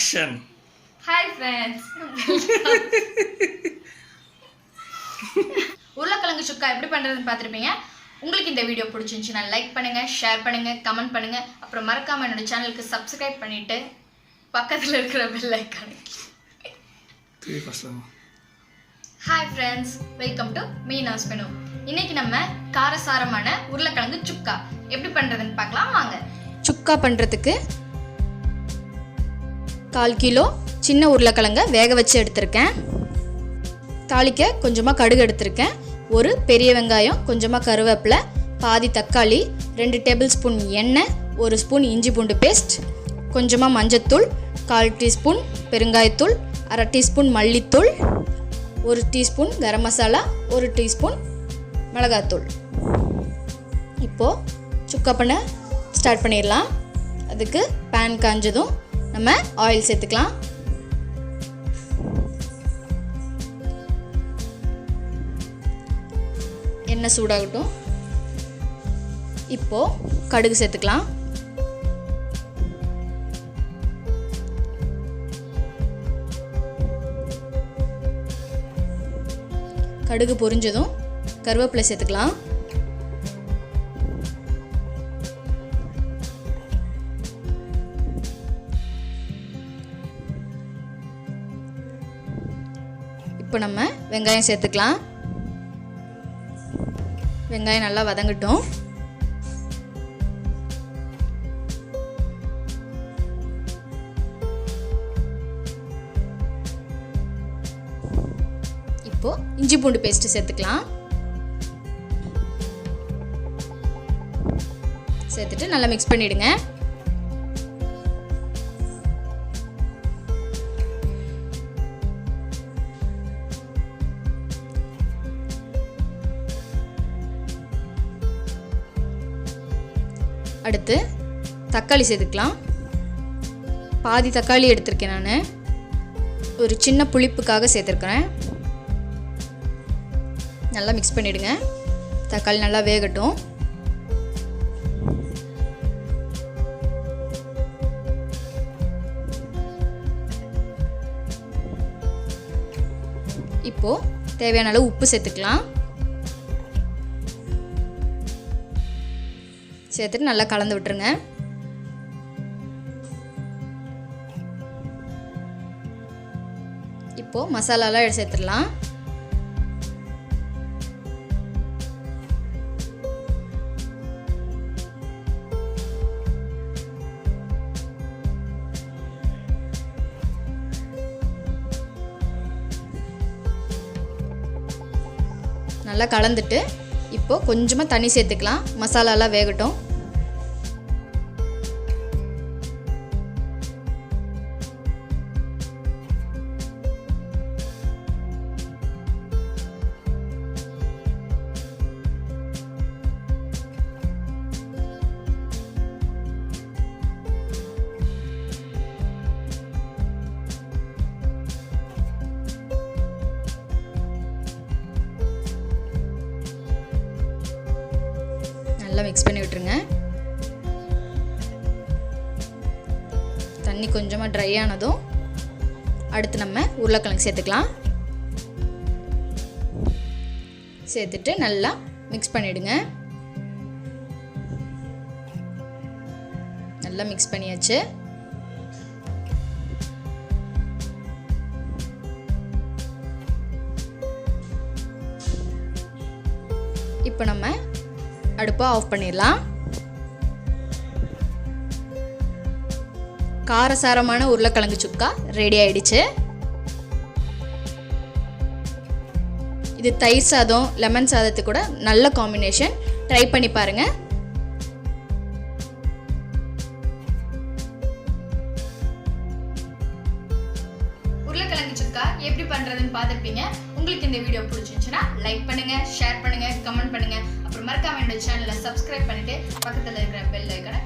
Action. Hi friends. உருளைக்கிழங்கு சுக்கா எப்படி பண்ணுறதுன்னு பார்த்துருப்பீங்க. உங்களுக்கு இந்த வீடியோ பிடிச்சிருந்துச்சுன்னா லைக் பண்ணுங்கள், ஷேர் பண்ணுங்கள், கமெண்ட் பண்ணுங்கள். அப்புறம் மறக்காமல் என்னோட சேனலுக்கு சப்ஸ்கிரைப் பண்ணிவிட்டு பக்கத்தில் இருக்கிற பெல் ஐக்கானை. Hi friends, welcome to Meena's menu. இன்னைக்கு நம்ம காரசாரமான உருளைக்கிழங்கு சுக்கா எப்படி பண்ணுறதுன்னு பார்க்கலாம் வாங்க. சுக்கா பண்ணுறதுக்கு 1/4 கிலோ சின்ன உருளைக்கிழங்க வேக வச்சு எடுத்திருக்கேன். தாளிக்க கொஞ்சமாக கடுகு எடுத்திருக்கேன். ஒரு பெரிய வெங்காயம், கொஞ்சமாக கருவேப்பிலை, பாதி தக்காளி, 2 டேபிள் ஸ்பூன் எண்ணெய், 1 ஸ்பூன் இஞ்சி பூண்டு பேஸ்ட், கொஞ்சமாக மஞ்சத்தூள், 1/4 டீஸ்பூன் பெருங்காயத்தூள், 1/2 டீஸ்பூன் மல்லித்தூள், 1 டீஸ்பூன் கரம் மசாலா, 1 டீஸ்பூன் மிளகாத்தூள். இப்போது சுக்கா பண்ண ஸ்டார்ட் பண்ணிடலாம். அதுக்கு பேன் காஞ்சதும் நம்ம ஆயில் சேர்த்துக்கலாம். எண்ணெய் சூடாகட்டும். இப்போது கடுகு சேர்த்துக்கலாம். கடுகு பொரிஞ்சதும் கருவேப்பிலை சேர்த்துக்கலாம். இப்போ நம்ம வெங்காயம் சேர்த்துக்கலாம். வெங்காயம் நல்லா வதங்கட்டும். இப்போ இஞ்சி பூண்டு பேஸ்ட் சேர்த்துக்கலாம். சேர்த்துட்டு நல்லா மிக்ஸ் பண்ணிடுங்க. அடுத்து தக்காளி சேர்த்துக்கலாம். பாதி தக்காளி எடுத்திருக்கேன் நான். ஒரு சின்ன புளிப்புக்காக சேர்த்துருக்கிறேன். நல்லா மிக்ஸ் பண்ணிவிடுங்க. தக்காளி நல்லா வேகட்டும். இப்போது தேவையான அளவு உப்பு சேர்த்துக்கலாம். சேர்த்துட்டு நல்லா கலந்து விட்டுருங்க. இப்போது மசாலாலாம் சேர்த்துடலாம். நல்லா கலந்துட்டு இப்போது கொஞ்சமாக தண்ணி சேர்த்துக்கலாம். மசாலாலாம் வேகட்டும். நல்லா மிக்ஸ் பண்ணி விட்டுருங்க. தண்ணி கொஞ்சமாக ட்ரை ஆனதும் அடுத்து நம்ம உருளைக்கிழங்கு சேர்த்துக்கலாம். சேர்த்துட்டு நல்லா மிக்ஸ் பண்ணிவிடுங்க. நல்லா மிக்ஸ் பண்ணியாச்சு. இப்போ நம்ம அடுப்பை ஆஃப் பண்ணிடலாம். காரசாரமான உருளைக்கிழங்கு சுக்கா ரெடி ஆயிடுச்சு. இது தயிர் சாதம், லெமன் சாதத்துக்கு கூட நல்ல காம்பினேஷன். ட்ரை பண்ணி பாருங்க. உருளைக்கிழங்கு சுக்கா எப்படி பண்றதுன்னு பார்த்துருப்பீங்க. உங்களுக்கு இந்த வீடியோ பிடிச்சிருந்துச்சுன்னா லைக் பண்ணுங்க, ஷேர் பண்ணுங்க, கமெண்ட் பண்ணுங்க. அப்புறம் மறக்காம என்னோட சேனலை சப்ஸ்கிரைப் பண்ணிட்டு பக்கத்தில் இருக்கிற பெல் ஐக்கானை